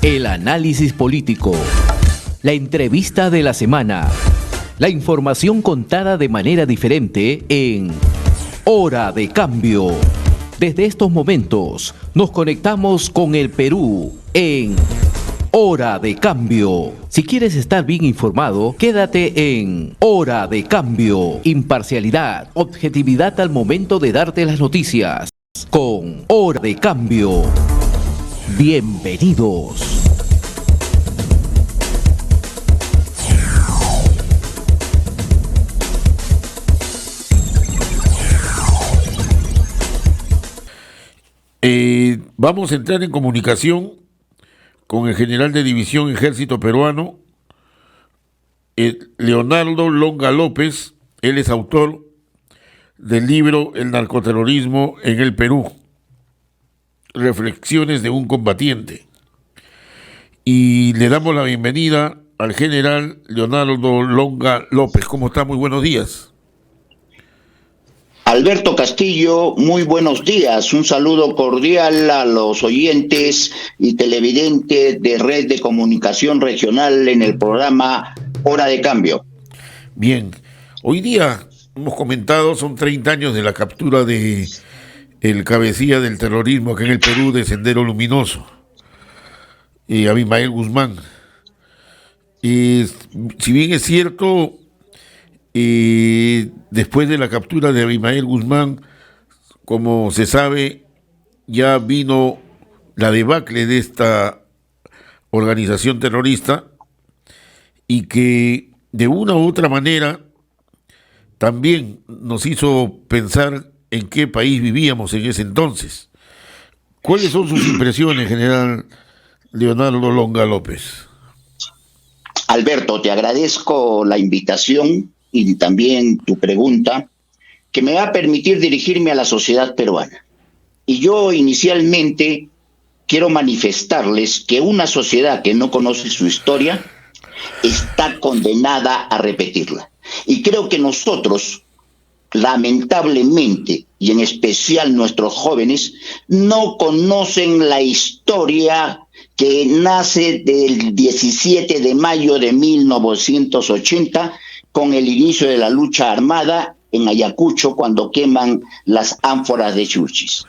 El análisis político, la entrevista de la semana, la información contada de manera diferente en Hora de Cambio. Desde estos momentos nos conectamos con el Perú en Hora de Cambio. Si quieres estar bien informado, quédate en Hora de Cambio. Imparcialidad, objetividad al momento de darte las noticias. Con Hora de Cambio. Bienvenidos. Vamos a entrar en comunicación con el general de división Ejército Peruano, Leonardo Longa López. Él es autor del libro El narcoterrorismo en el Perú, reflexiones de un combatiente. Y le damos la bienvenida al general Leonardo Longa López. ¿Cómo está? Muy buenos días. Alberto Castillo, muy buenos días. Un saludo cordial a los oyentes y televidentes de Red de Comunicación Regional en el programa Hora de Cambio. Bien, hoy día hemos comentado, son 30 años de la captura de el cabecilla del terrorismo aquí en el Perú de Sendero Luminoso, Abimael Guzmán. Si bien es cierto, después de la captura de Abimael Guzmán, como se sabe, ya vino la debacle de esta organización terrorista y que de una u otra manera también nos hizo pensar en qué país vivíamos en ese entonces. ¿Cuáles son sus impresiones, general Leonardo Longa López? Alberto, te agradezco la invitación y también tu pregunta, que me va a permitir dirigirme a la sociedad peruana. Y yo inicialmente quiero manifestarles que una sociedad que no conoce su historia está condenada a repetirla. Y creo que nosotros, lamentablemente, y en especial nuestros jóvenes, no conocen la historia que nace del 17 de mayo de 1980 con el inicio de la lucha armada en Ayacucho cuando queman las ánforas de Churchis.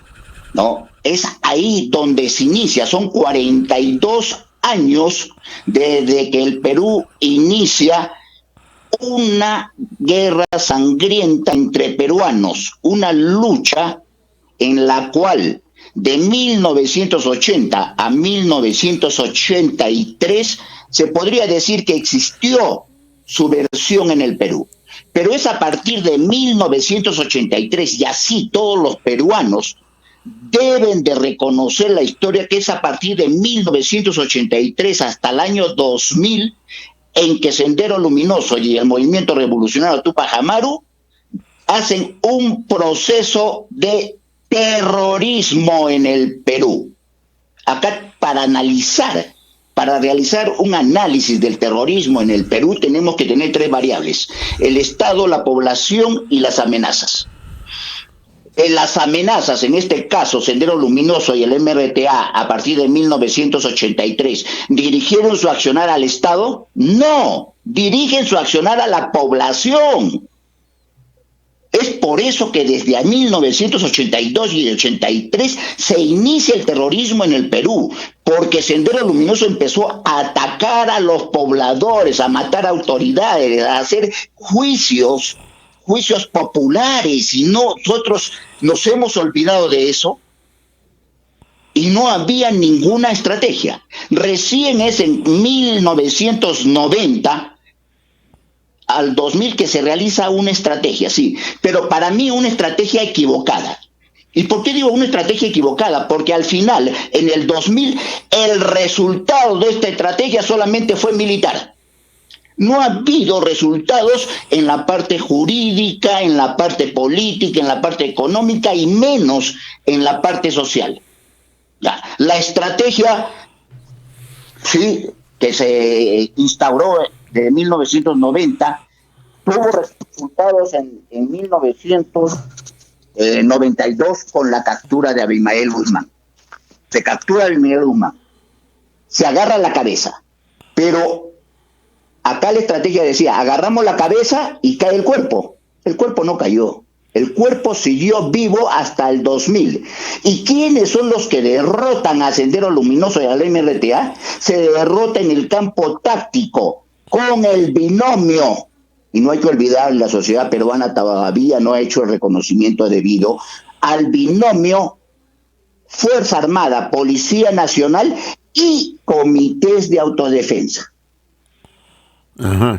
¿No? Es ahí donde se inicia, son 42 años desde que el Perú inicia una guerra sangrienta entre peruanos, una lucha en la cual de 1980 a 1983 se podría decir que existió subversión en el Perú. Pero es a partir de 1983, y así todos los peruanos deben de reconocer la historia, que es a partir de 1983 hasta el año 2000, en que Sendero Luminoso y el movimiento revolucionario Tupac Amaru hacen un proceso de terrorismo en el Perú. Acá, para realizar un análisis del terrorismo en el Perú, tenemos que tener tres variables: el Estado, la población y las amenazas. Las amenazas, en este caso, Sendero Luminoso y el MRTA, a partir de 1983, ¿dirigieron su accionar al Estado? No, dirigen su accionar a la población. Es por eso que desde 1982 y 83 se inicia el terrorismo en el Perú, porque Sendero Luminoso empezó a atacar a los pobladores, a matar autoridades, a hacer juicios populares, y nosotros nos hemos olvidado de eso y no había ninguna estrategia. Recién es en 1990 al 2000 que se realiza una estrategia, sí, pero para mí una estrategia equivocada. ¿Y por qué digo una estrategia equivocada? Porque al final, en el 2000, el resultado de esta estrategia solamente fue militar. No ha habido resultados en la parte jurídica, en la parte política, en la parte económica y menos en la parte social. Ya, la estrategia, sí, que se instauró de 1990, tuvo resultados en 1992 con la captura de Abimael Guzmán. Se captura a Abimael Guzmán. se agarra la cabeza. Pero acá la estrategia decía, agarramos la cabeza y cae el cuerpo. El cuerpo no cayó. El cuerpo siguió vivo hasta el 2000. ¿Y quiénes son los que derrotan a Sendero Luminoso y al MRTA? Se derrota en el campo táctico, con el binomio. Y no hay que olvidar, la sociedad peruana todavía no ha hecho el reconocimiento debido al binomio Fuerza Armada, Policía Nacional y comités de autodefensa. Ajá.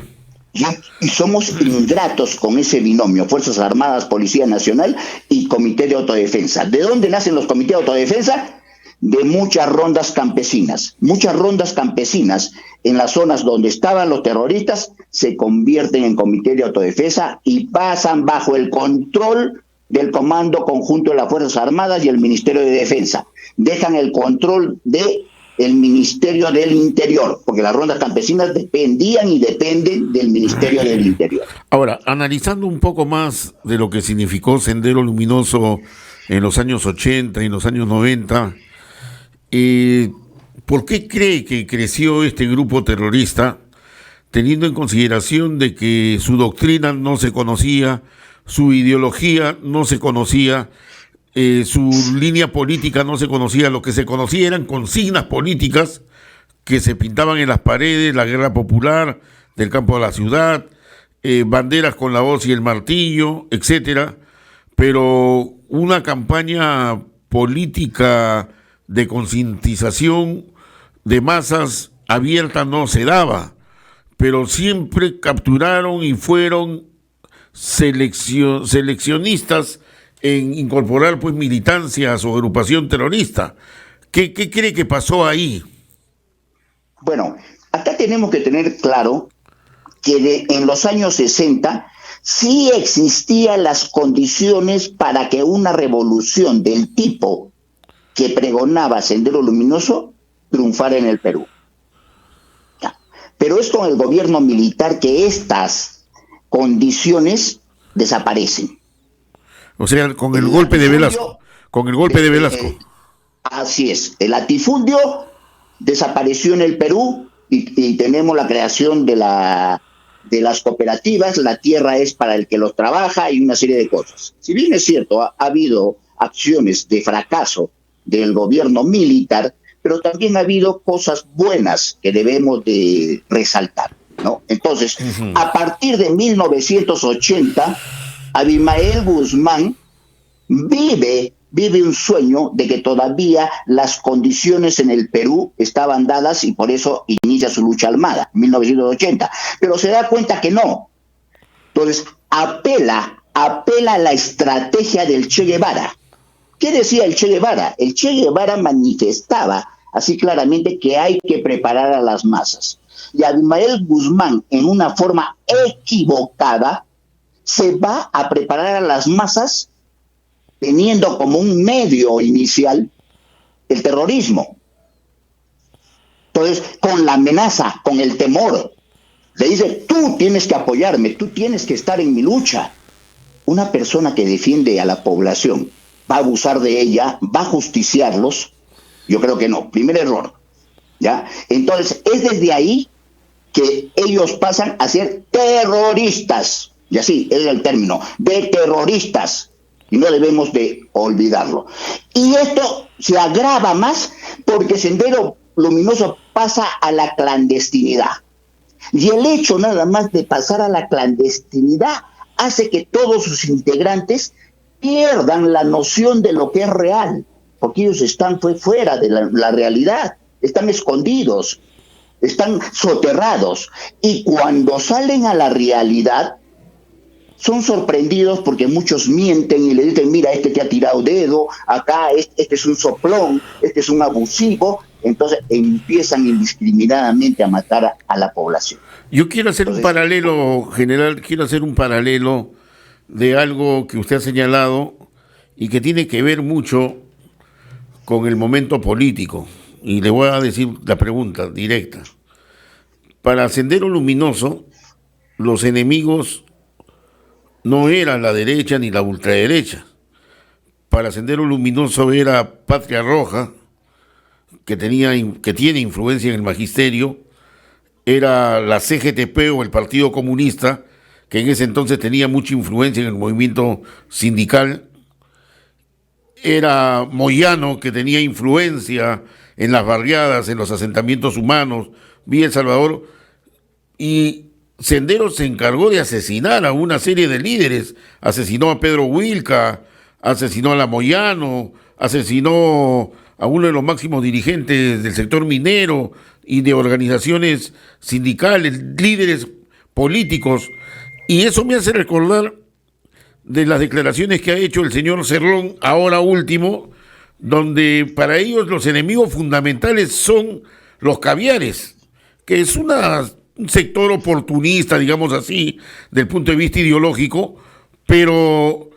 ¿Ya? Y somos ingratos con ese binomio, Fuerzas Armadas, Policía Nacional y Comité de Autodefensa. ¿De dónde nacen los comités de autodefensa? De muchas rondas campesinas. Muchas rondas campesinas en las zonas donde estaban los terroristas se convierten en comité de autodefensa y pasan bajo el control del Comando Conjunto de las Fuerzas Armadas y el Ministerio de Defensa. Dejan el control del Ministerio del Interior, porque las rondas campesinas dependían y dependen del Ministerio del Interior. Ahora, analizando un poco más de lo que significó Sendero Luminoso en los años 80 y en los años 90, ¿por qué cree que creció este grupo terrorista, teniendo en consideración de que su doctrina no se conocía, su ideología no se conocía, su línea política no se conocía? Lo que se conocía eran consignas políticas que se pintaban en las paredes, la guerra popular del campo a la ciudad, banderas con la hoz y el martillo, etcétera, pero una campaña política de concientización de masas abierta no se daba, pero siempre capturaron y fueron seleccionistas en incorporar pues militancia a su agrupación terrorista. ¿Qué cree que pasó ahí? Bueno, acá tenemos que tener claro que en los años 60 sí existían las condiciones para que una revolución del tipo que pregonaba Sendero Luminoso triunfara en el Perú. Ya. Pero es con el gobierno militar que estas condiciones desaparecen. O sea, con el golpe de Velasco. Con el golpe de Velasco. Así es. El latifundio desapareció en el Perú y tenemos la creación de las cooperativas. La tierra es para el que los trabaja y una serie de cosas. Si bien es cierto, ha habido acciones de fracaso del gobierno militar, pero también ha habido cosas buenas que debemos de resaltar, ¿no? Entonces, a partir de 1980, Abimael Guzmán vive un sueño de que todavía las condiciones en el Perú estaban dadas y por eso inicia su lucha armada, 1980. Pero se da cuenta que no. Entonces, apela a la estrategia del Che Guevara. ¿Qué decía el Che Guevara? El Che Guevara manifestaba así claramente que hay que preparar a las masas. Y Abimael Guzmán, en una forma equivocada, se va a preparar a las masas teniendo como un medio inicial el terrorismo. Entonces, con la amenaza, con el temor, le dice, tú tienes que apoyarme, tú tienes que estar en mi lucha. Una persona que defiende a la población va a abusar de ella, va a justiciarlos. Yo creo que no. Primer error. ¿Ya? Entonces, es desde ahí que ellos pasan a ser terroristas. Y así es el término, de terroristas. Y no debemos de olvidarlo. Y esto se agrava más porque Sendero Luminoso pasa a la clandestinidad. Y el hecho nada más de pasar a la clandestinidad hace que todos sus integrantes pierdan la noción de lo que es real, porque ellos están fuera de la realidad, están escondidos, están soterrados, y cuando salen a la realidad son sorprendidos porque muchos mienten y le dicen, mira, este te ha tirado dedo, acá este es un soplón, este es un abusivo. Entonces empiezan indiscriminadamente a matar a la población. Yo quiero hacer un paralelo, general, quiero hacer un paralelo de algo que usted ha señalado y que tiene que ver mucho con el momento político. Y le voy a decir la pregunta directa. Para Sendero Luminoso, los enemigos no eran la derecha ni la ultraderecha. Para Sendero Luminoso era Patria Roja, que tiene influencia en el magisterio, era la CGTP o el Partido Comunista, que en ese entonces tenía mucha influencia en el movimiento sindical. Era Moyano, que tenía influencia en las barriadas, en los asentamientos humanos, Villa El Salvador, y Senderos se encargó de asesinar a una serie de líderes. Asesinó a Pedro Wilca, asesinó a la Moyano, asesinó a uno de los máximos dirigentes del sector minero y de organizaciones sindicales, líderes políticos. Y eso me hace recordar de las declaraciones que ha hecho el señor Cerrón, ahora último, donde para ellos los enemigos fundamentales son los caviares, que es un sector oportunista, digamos así, del punto de vista ideológico, pero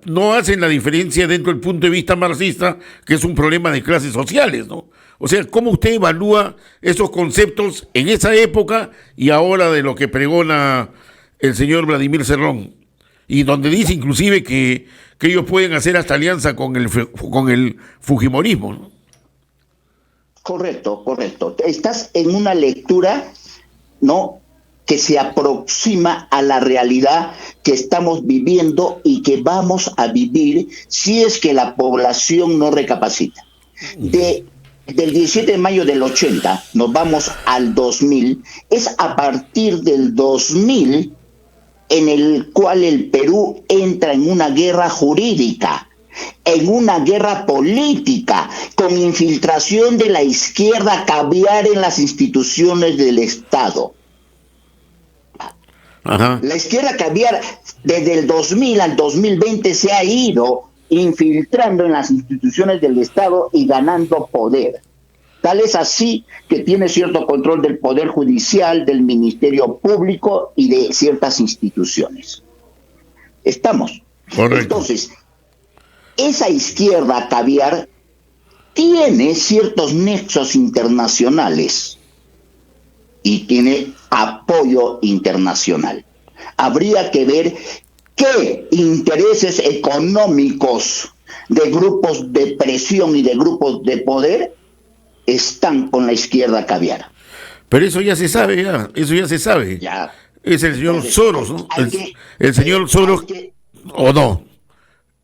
no hacen la diferencia dentro del punto de vista marxista, que es un problema de clases sociales, ¿no? O sea, ¿cómo usted evalúa esos conceptos en esa época y ahora de lo que pregona el señor Vladimir Cerrón? Y donde dice inclusive que ellos pueden hacer hasta alianza con el fujimorismo, ¿no? Correcto. Estás en una lectura, ¿no?, que se aproxima a la realidad que estamos viviendo y que vamos a vivir si es que la población no recapacita. Del 17 de mayo del 80 nos vamos al 2000, es a partir del 2000 en el cual el Perú entra en una guerra jurídica, en una guerra política, con infiltración de la izquierda caviar en las instituciones del Estado. Ajá. La izquierda caviar desde el 2000 al 2020 se ha ido infiltrando en las instituciones del Estado y ganando poder. Tal es así que tiene cierto control del Poder Judicial, del Ministerio Público y de ciertas instituciones. ¿Estamos? Correcto. Entonces, esa izquierda caviar tiene ciertos nexos internacionales y tiene apoyo internacional. Habría que ver qué intereses económicos de grupos de presión y de grupos de poder están con la izquierda caviar. Pero eso ya se sabe, eso ya se sabe. Ya. Es el señor Soros, ¿no? El señor Soros, ¿o no?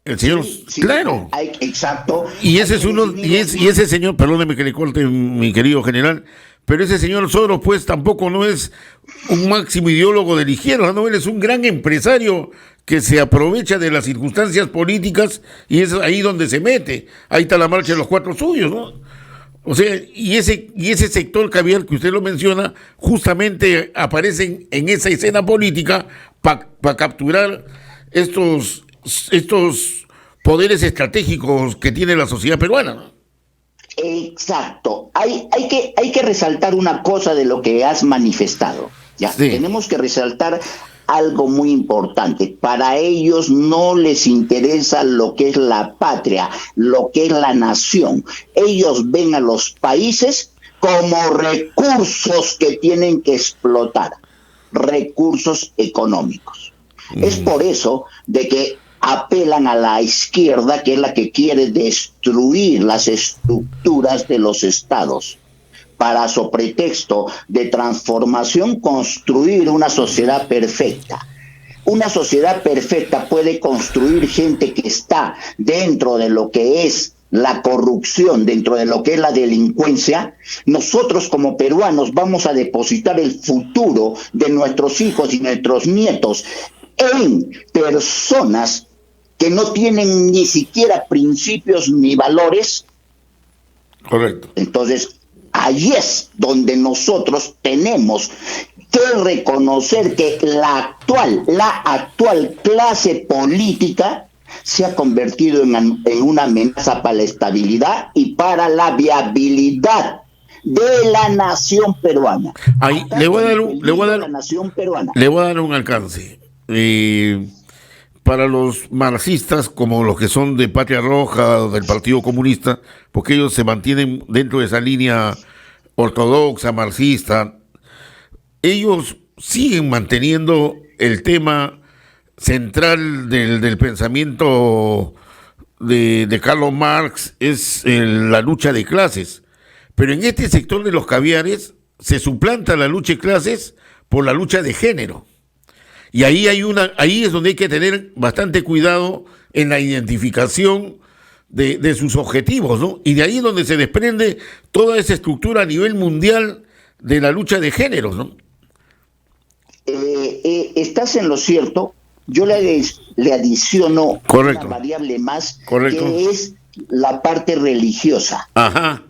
El señor, sí, claro. Exacto. Y ese es uno, y ese señor, perdóneme que le corte, mi querido general, pero ese señor Soros, pues, tampoco no es un máximo ideólogo de la izquierda, no, él es un gran empresario que se aprovecha de las circunstancias políticas y es ahí donde se mete. Ahí está la marcha de los cuatro suyos, ¿no? O sea, y ese sector caviar que usted lo menciona, justamente aparecen en esa escena política para capturar estos poderes estratégicos que tiene la sociedad peruana, ¿no? Exacto. Hay que resaltar una cosa de lo que has manifestado. Ya, sí. Tenemos que resaltar algo muy importante. Para ellos no les interesa lo que es la patria, lo que es la nación. Ellos ven a los países como recursos que tienen que explotar, recursos económicos. Es por eso de que apelan a la izquierda, que es la que quiere destruir las estructuras de los estados, para, so pretexto de transformación, construir una sociedad perfecta. Una sociedad perfecta puede construir gente que está dentro de lo que es la corrupción, dentro de lo que es la delincuencia. Nosotros como peruanos vamos a depositar el futuro de nuestros hijos y nuestros nietos en personas que no tienen ni siquiera principios ni valores. Correcto. Entonces, ahí es donde nosotros tenemos que reconocer que la actual clase política se ha convertido en una amenaza para la estabilidad y para la viabilidad de la nación peruana. Ahí le voy a dar un alcance. Para los marxistas, como los que son de Patria Roja, del Partido Comunista, porque ellos se mantienen dentro de esa línea ortodoxa, marxista, ellos siguen manteniendo el tema central del pensamiento de Karl Marx es la lucha de clases, pero en este sector de los caviares se suplanta la lucha de clases por la lucha de género. Y ahí ahí es donde hay que tener bastante cuidado en la identificación de sus objetivos, ¿no? Y de ahí es donde se desprende toda esa estructura a nivel mundial de la lucha de géneros, ¿no? Estás en lo cierto. Yo le adiciono Correcto. una variable más, Correcto. que es la parte religiosa. Ajá,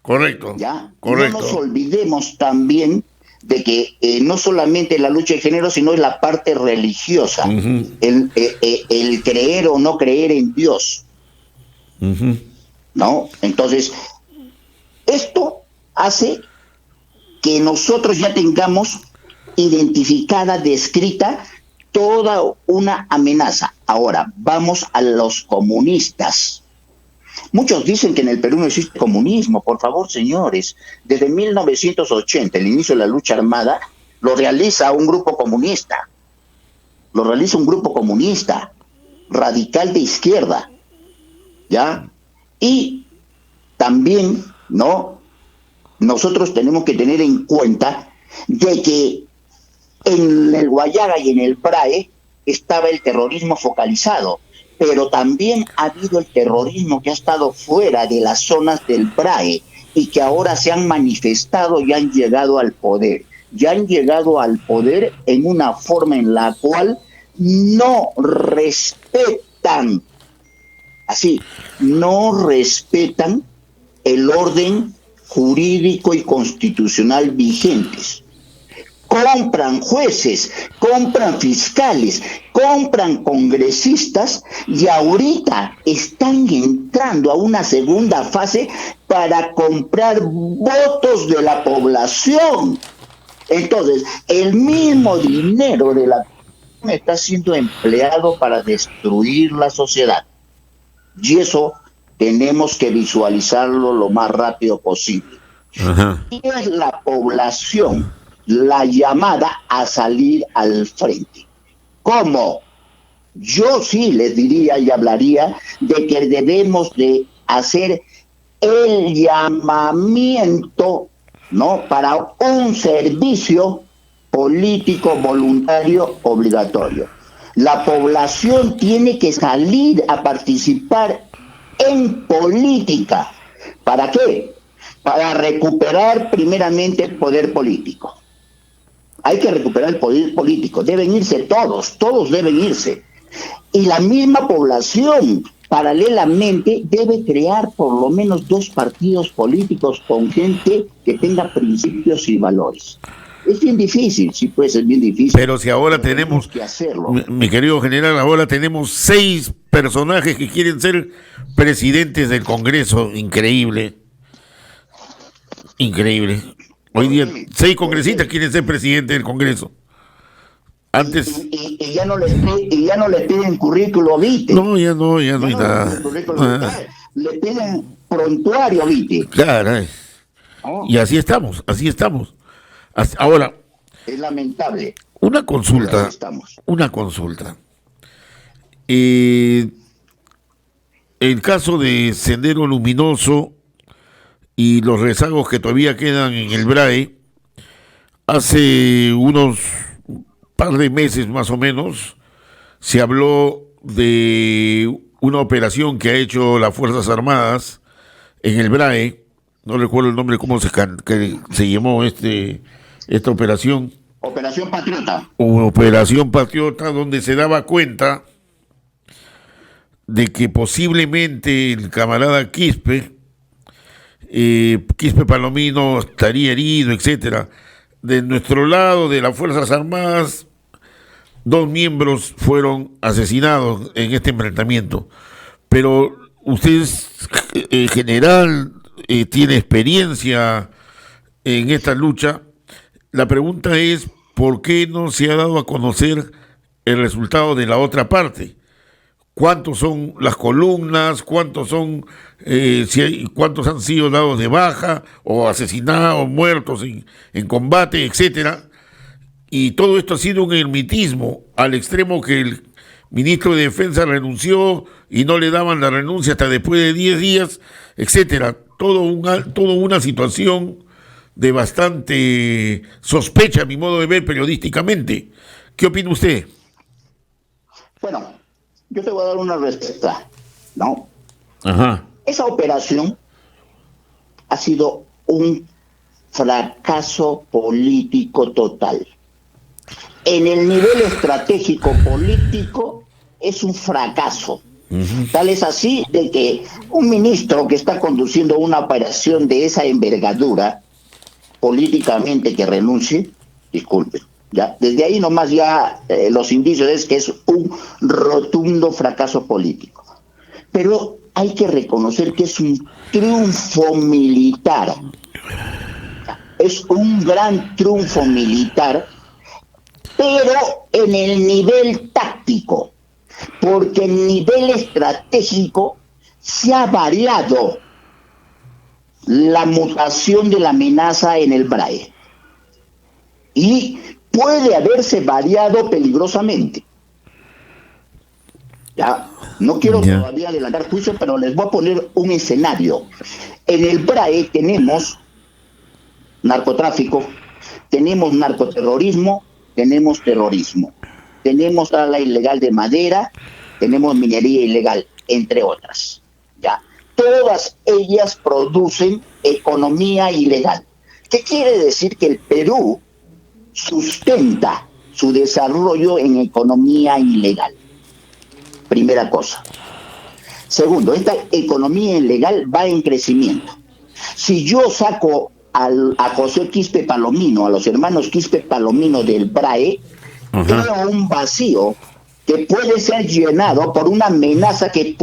correcto. ¿Ya? Correcto. No nos olvidemos también de que no solamente la lucha de género, sino es la parte religiosa, Uh-huh. el creer o no creer en Dios. Uh-huh. ¿No? Entonces, esto hace que nosotros ya tengamos identificada, descrita toda una amenaza. Ahora, vamos a los comunistas. Muchos dicen que en el Perú no existe comunismo. Por favor, señores, desde 1980, el inicio de la lucha armada, lo realiza un grupo comunista. Lo realiza un grupo comunista, radical de izquierda. ¿Ya? Y también, ¿no? Nosotros tenemos que tener en cuenta de que en el Guayaga y en el PRAE estaba el terrorismo focalizado, pero también ha habido el terrorismo que ha estado fuera de las zonas del PRAE y que ahora se han manifestado y han llegado al poder. Ya han llegado al poder en una forma en la cual no respetan, así, no respetan el orden jurídico y constitucional vigentes. Compran jueces, compran fiscales, compran congresistas y ahorita están entrando a una segunda fase para comprar votos de la población. Entonces, el mismo dinero de la población está siendo empleado para destruir la sociedad. Y eso tenemos que visualizarlo lo más rápido posible. Ajá. Y es la población la llamada a salir al frente. ¿Cómo? Yo sí les diría y hablaría de que debemos de hacer el llamamiento, ¿no?, para un servicio político voluntario obligatorio. La población tiene que salir a participar en política. ¿Para qué? Para recuperar primeramente el poder político. Hay que recuperar el poder político. Deben irse todos deben irse. Y la misma población, paralelamente, debe crear por lo menos 2 partidos políticos con gente que tenga principios y valores. Es bien difícil, sí, pues es bien difícil. Pero si ahora tenemos que hacerlo. mi querido general, ahora tenemos 6 personajes que quieren ser presidentes del Congreso. Increíble. Increíble. Hoy día 6 congresistas quieren ser presidentes del Congreso. Antes... Y ya no les piden currículo vitae. No, ya no hay nada. Le piden prontuario vitae. Claro. ¿No? Y así estamos. Ahora, Es lamentable. una Pero consulta. ahí estamos. El caso de Sendero Luminoso y los rezagos que todavía quedan en el BRAE, hace unos par de meses más o menos, se habló de una operación que ha hecho las Fuerzas Armadas en el BRAE, no recuerdo el nombre, cómo que se llamó esta operación. Operación Patriota. Operación Patriota, donde se daba cuenta de que posiblemente el camarada Quispe Palomino estaría herido, etcétera. De nuestro lado, de las Fuerzas Armadas, 2 miembros fueron asesinados en este enfrentamiento. Pero usted es general, tiene experiencia en esta lucha. La pregunta es, ¿por qué no se ha dado a conocer el resultado de la otra parte? ¿Cuántos son las columnas? ¿Cuántos han sido dados de baja o asesinados, muertos en combate, etcétera? Y todo esto ha sido un hermetismo al extremo que el ministro de Defensa renunció y no le daban la renuncia hasta después de 10 días, etcétera. Toda una situación de bastante sospecha, a mi modo de ver, periodísticamente. ¿Qué opina usted? Bueno, yo te voy a dar una respuesta, ¿no? Ajá. Esa operación ha sido un fracaso político total. En el nivel estratégico político es un fracaso. Tal es así de que un ministro que está conduciendo una operación de esa envergadura, políticamente que renuncie, disculpe, ya desde ahí nomás ya los indicios es que es un rotundo fracaso político. Pero hay que reconocer que es un triunfo militar. Es un gran triunfo militar, pero en el nivel táctico, porque en nivel estratégico se ha variado la mutación de la amenaza en el BRAE. Y puede haberse variado peligrosamente. Ya, no quiero todavía adelantar juicio, pero les voy a poner un escenario. En el BRAE tenemos narcotráfico, tenemos narcoterrorismo, tenemos terrorismo, tenemos tala ilegal de madera, tenemos minería ilegal, entre otras. Ya, todas ellas producen economía ilegal. ¿Qué quiere decir? Que el Perú sustenta su desarrollo en economía ilegal. Primera cosa. Segundo, esta economía ilegal va en crecimiento. Si yo saco a José Quispe Palomino, a los hermanos Quispe Palomino del BRAE, creo un vacío que puede ser llenado por una amenaza que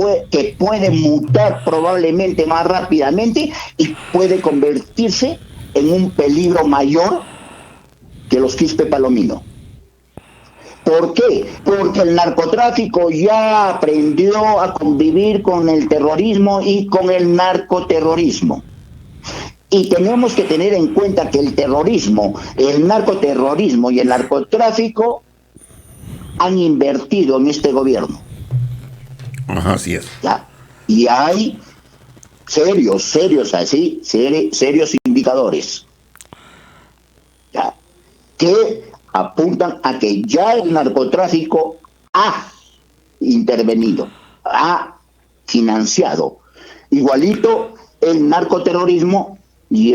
puede mutar probablemente más rápidamente y puede convertirse en un peligro mayor que los Quispe Palomino. ¿Por qué? Porque el narcotráfico ya aprendió a convivir con el terrorismo y con el narcoterrorismo. Y tenemos que tener en cuenta que el terrorismo, el narcoterrorismo y el narcotráfico han invertido en este gobierno. Ajá, así es. ¿Ya? Y hay serios indicadores, ¿ya?, que apuntan a que ya el narcotráfico ha intervenido, ha financiado igualito el narcoterrorismo y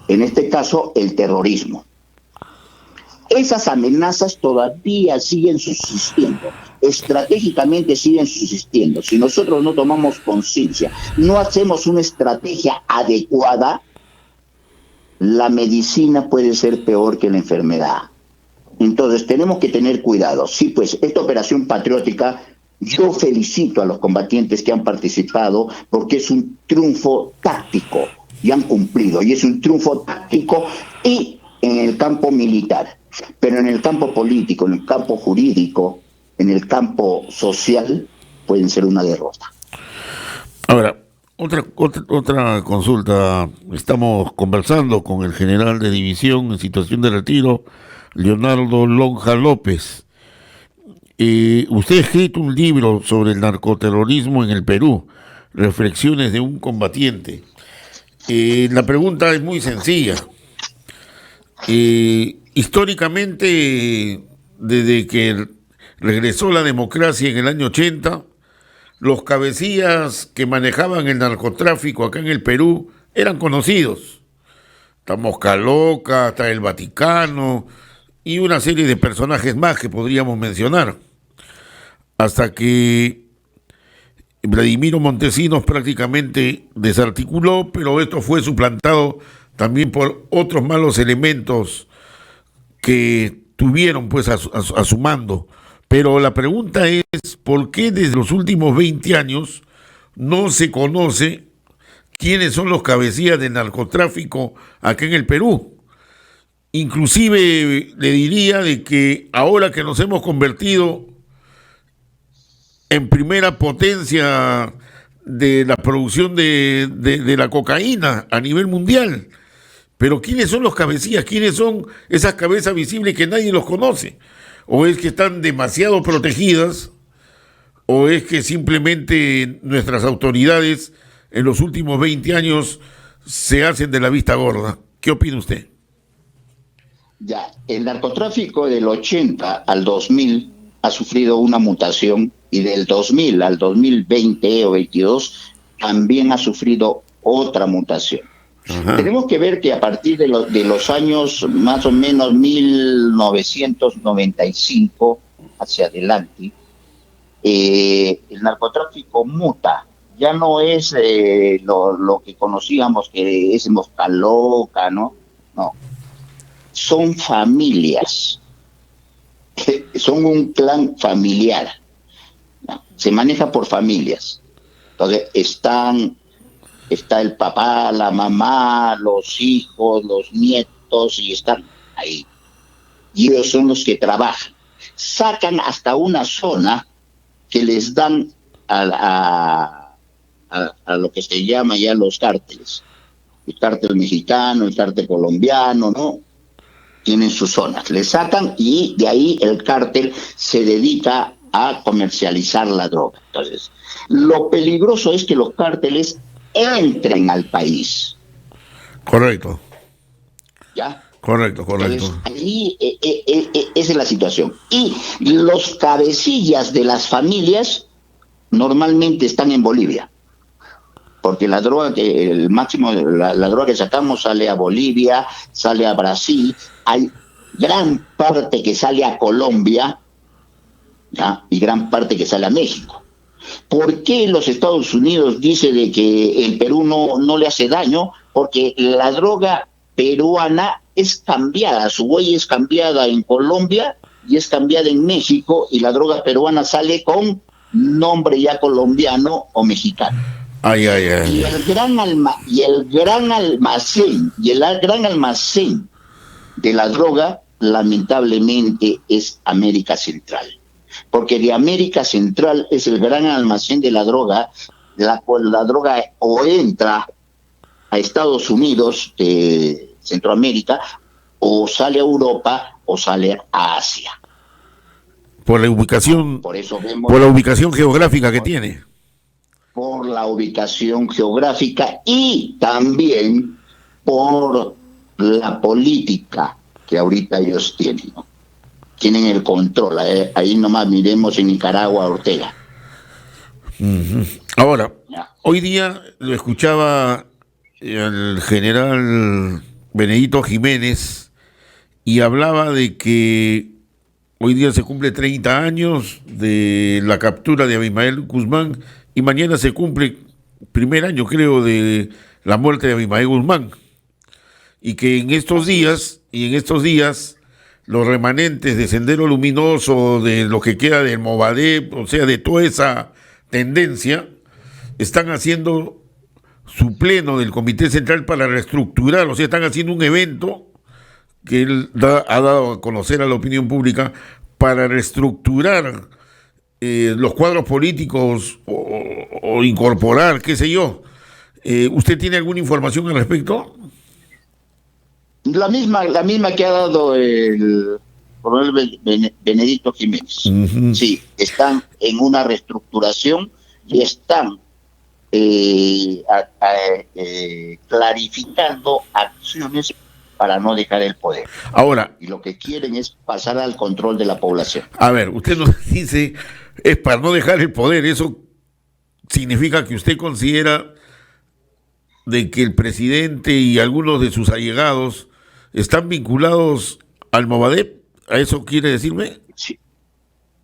en este caso el terrorismo. Esas amenazas todavía siguen subsistiendo, estratégicamente siguen subsistiendo. Si nosotros no tomamos conciencia, no hacemos una estrategia adecuada, la medicina puede ser peor que la enfermedad. Entonces tenemos que tener cuidado. Sí, pues esta operación patriótica, yo felicito a los combatientes que han participado porque es un triunfo táctico y han cumplido, y es un triunfo táctico y en el campo militar, pero en el campo político, en el campo jurídico, en el campo social pueden ser una derrota. Ahora, otra consulta. Estamos conversando con el general de división en situación de retiro, Leonardo Lonja López. Usted ha escrito un libro sobre el narcoterrorismo en el Perú, Reflexiones de un combatiente. La pregunta es muy sencilla. Históricamente, desde que regresó la democracia en el año 80, los cabecillas que manejaban el narcotráfico acá en el Perú eran conocidos. Está Mosca Loca, está el Vaticano y una serie de personajes más que podríamos mencionar. Hasta que Vladimiro Montesinos prácticamente desarticuló, pero esto fue suplantado también por otros malos elementos que tuvieron pues a su mando. Pero la pregunta es, ¿por qué desde los últimos 20 años no se conoce quiénes son los cabecillas del narcotráfico acá en el Perú? Inclusive le diría de que ahora que nos hemos convertido en primera potencia de la producción de la cocaína a nivel mundial, pero ¿quiénes son los cabecillas? ¿Quiénes son esas cabezas visibles que nadie los conoce? ¿O es que están demasiado protegidas? ¿O es que simplemente nuestras autoridades en los últimos 20 años se hacen de la vista gorda? ¿Qué opina usted? Ya, el narcotráfico del 80 al 2000 ha sufrido una mutación y del 2000 al 2020 o 22 también ha sufrido otra mutación. Ajá. Tenemos que ver que a partir de los años más o menos 1995 hacia adelante, el narcotráfico muta. Ya no es lo que conocíamos, que es mosca loca, ¿no? No. Son familias. Son un clan familiar. ¿No? Se maneja por familias. Entonces, está el papá, la mamá, los hijos, los nietos, y están ahí. Y ellos son los que trabajan. Sacan hasta una zona que les dan a lo que se llama ya los cárteles. El cártel mexicano, el cártel colombiano, ¿no? Tienen sus zonas. Le sacan y de ahí el cártel se dedica a comercializar la droga. Entonces, lo peligroso es que los cárteles entren al país. Correcto. ¿Ya? Correcto. Entonces, ahí esa es la situación. Y los cabecillas de las familias normalmente están en Bolivia. Porque la droga el máximo, la droga que sacamos sale a Bolivia, sale a Brasil, hay gran parte que sale a Colombia, ¿ya? Y gran parte que sale a México. ¿Por qué los Estados Unidos dice de que el Perú no le hace daño? Porque la droga peruana es cambiada, su huella es cambiada en Colombia y es cambiada en México, y la droga peruana sale con nombre ya colombiano o mexicano. Ay. Y el gran almacén de la droga, lamentablemente, es América Central. Porque de América Central es el gran almacén de la droga, la cual la droga o entra a Estados Unidos, Centroamérica, o sale a Europa o sale a Asia. Por la ubicación, Por eso vemos, por la ubicación geográfica que tiene. por la ubicación geográfica y también por la política que ahorita ellos tienen, ¿no? Tienen el control. Ahí nomás miremos en Nicaragua, Ortega. Uh-huh. Ahora, Ya. hoy día lo escuchaba el general Benedito Jiménez y hablaba de que hoy día se cumple 30 años de la captura de Abimael Guzmán y mañana se cumple primer año, creo, de la muerte de Abimael Guzmán, y que en estos días los remanentes de Sendero Luminoso, de lo que queda del Movadep, o sea, de toda esa tendencia, están haciendo su pleno del Comité Central para reestructurar, o sea, están haciendo un evento que él ha dado a conocer a la opinión pública para reestructurar los cuadros políticos o incorporar, qué sé yo. ¿Usted tiene alguna información al respecto? La misma que ha dado el coronel Benedito Jiménez. Uh-huh. Sí, están en una reestructuración y están clarificando acciones para no dejar el poder. Ahora, Y lo que quieren es pasar al control de la población. a ver, usted nos dice, es para no dejar el poder. Eso significa que usted considera de que el presidente y algunos de sus allegados están vinculados al Movadep. ¿A eso quiere decirme?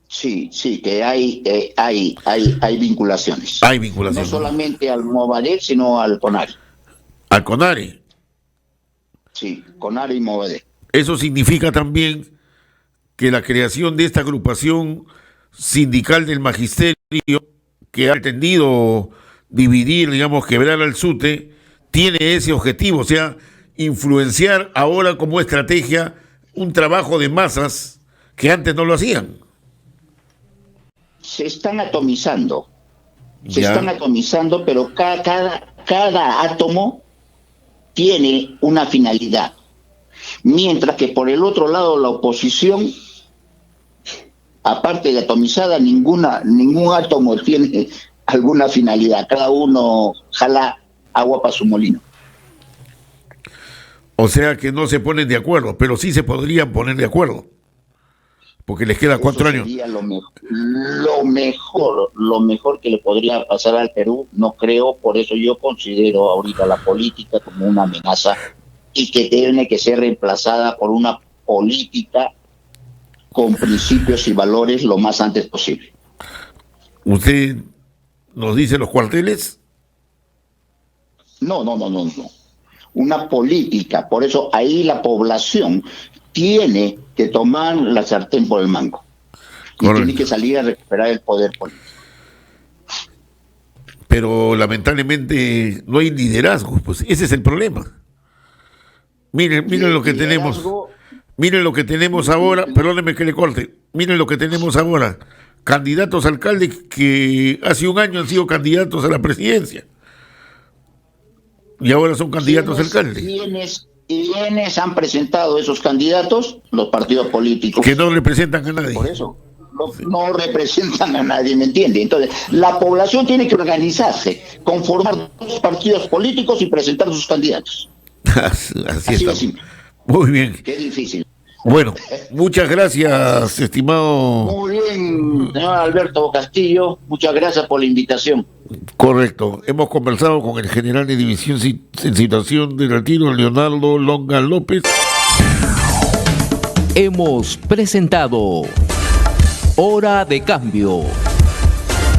Sí, que hay vinculaciones. Hay vinculación. No solamente al Movadep, sino al CONARE. Al CONARE. Sí, CONARE y Movadep. Eso significa también que la creación de esta agrupación sindical del magisterio, que ha pretendido dividir, digamos, quebrar al SUTE, tiene ese objetivo, o sea, influenciar ahora como estrategia un trabajo de masas que antes no lo hacían. Se están atomizando. Ya. Pero cada átomo tiene una finalidad. Mientras que por el otro lado la oposición aparte de atomizada, ningún átomo tiene alguna finalidad. Cada uno jala agua para su molino. O sea que no se ponen de acuerdo, pero sí se podrían poner de acuerdo. Porque les queda 4 años. Sería lo mejor que le podría pasar al Perú, no creo, por eso yo considero ahorita la política como una amenaza y que tiene que ser reemplazada por una política con principios y valores lo más antes posible. ¿Usted nos dice los cuarteles? No. Una política, por eso ahí la población tiene que tomar la sartén por el mango. Y Correcto. tiene que salir a recuperar el poder político. Pero lamentablemente no hay liderazgo, pues ese es el problema. Miren lo que tenemos. Miren lo que tenemos ahora, perdónenme que le corte. Miren lo que tenemos ahora. Candidatos a alcalde que hace un año han sido candidatos a la presidencia. Y ahora son candidatos a alcalde. ¿Quiénes han presentado esos candidatos? Los partidos políticos. Que no representan a nadie. Por eso, no representan a nadie, ¿me entiende? Entonces, la población tiene que organizarse, conformar 2 partidos políticos y presentar sus candidatos. Así de simple. Muy bien. Qué difícil. Bueno, muchas gracias, estimado. Muy bien, señor Alberto Castillo, muchas gracias por la invitación. Correcto. Hemos conversado con el general de división en situación de retiro, Leonardo Longa López. Hemos presentado Hora de Cambio.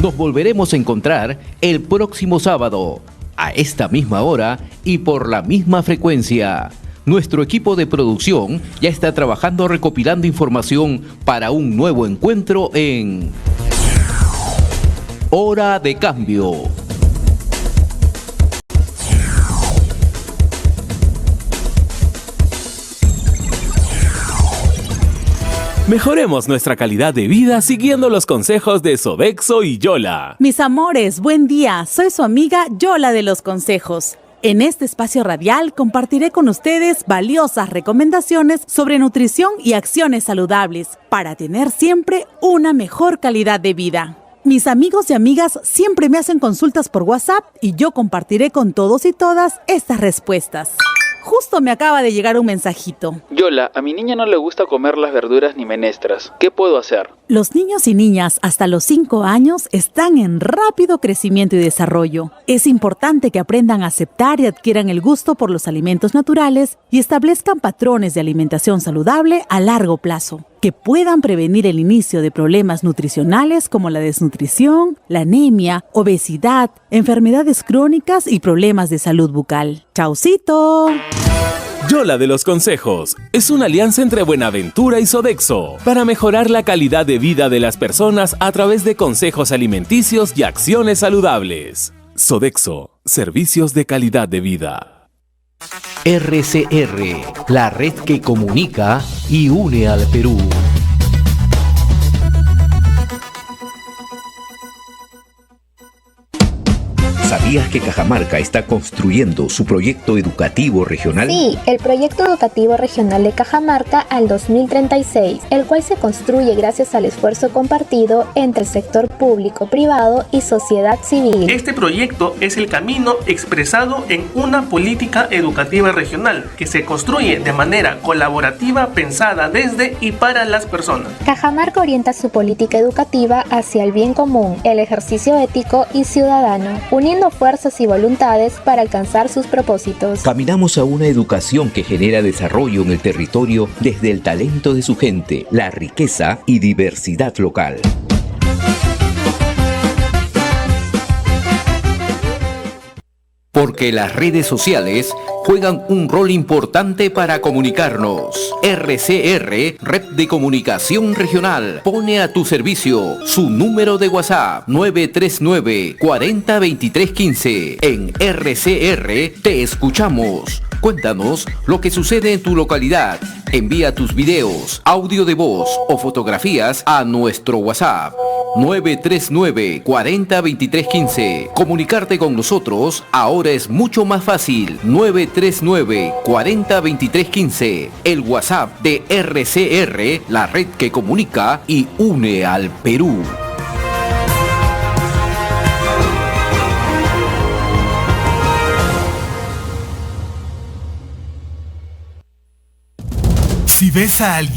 Nos volveremos a encontrar el próximo sábado, a esta misma hora y por la misma frecuencia. Nuestro equipo de producción ya está trabajando recopilando información para un nuevo encuentro en Hora de Cambio. Mejoremos nuestra calidad de vida siguiendo los consejos de Sodexo y Yola. Mis amores, buen día. Soy su amiga Yola de los Consejos. En este espacio radial compartiré con ustedes valiosas recomendaciones sobre nutrición y acciones saludables para tener siempre una mejor calidad de vida. Mis amigos y amigas siempre me hacen consultas por WhatsApp y yo compartiré con todos y todas estas respuestas. Justo me acaba de llegar un mensajito. Yola, a mi niña no le gusta comer las verduras ni menestras. ¿Qué puedo hacer? Los niños y niñas hasta los 5 años están en rápido crecimiento y desarrollo. Es importante que aprendan a aceptar y adquieran el gusto por los alimentos naturales y establezcan patrones de alimentación saludable a largo plazo, que puedan prevenir el inicio de problemas nutricionales como la desnutrición, la anemia, obesidad, enfermedades crónicas y problemas de salud bucal. ¡Chaucito! Yola de los Consejos es una alianza entre Buenaventura y Sodexo para mejorar la calidad de vida de las personas a través de consejos alimenticios y acciones saludables. Sodexo, servicios de calidad de vida. RCR, la red que comunica y une al Perú. ¿Sabías que Cajamarca está construyendo su proyecto educativo regional? Sí, el proyecto educativo regional de Cajamarca al 2036, el cual se construye gracias al esfuerzo compartido entre el sector público, privado y sociedad civil. Este proyecto es el camino expresado en una política educativa regional que se construye de manera colaborativa, pensada desde y para las personas. Cajamarca orienta su política educativa hacia el bien común, el ejercicio ético y ciudadano, uniendo fuerzas y voluntades para alcanzar sus propósitos. Caminamos a una educación que genera desarrollo en el territorio desde el talento de su gente, la riqueza y diversidad local. Porque las redes sociales juegan un rol importante para comunicarnos. RCR, Red de Comunicación Regional, pone a tu servicio su número de WhatsApp 939 40 23 15. En RCR te escuchamos. Cuéntanos lo que sucede en tu localidad. Envía tus videos, audio de voz o fotografías a nuestro WhatsApp 939 40 23 15. Comunicarte con nosotros ahora es mucho más fácil. 939 40 23 15. El WhatsApp de RCR, la red que comunica y une al Perú. Si ves a alguien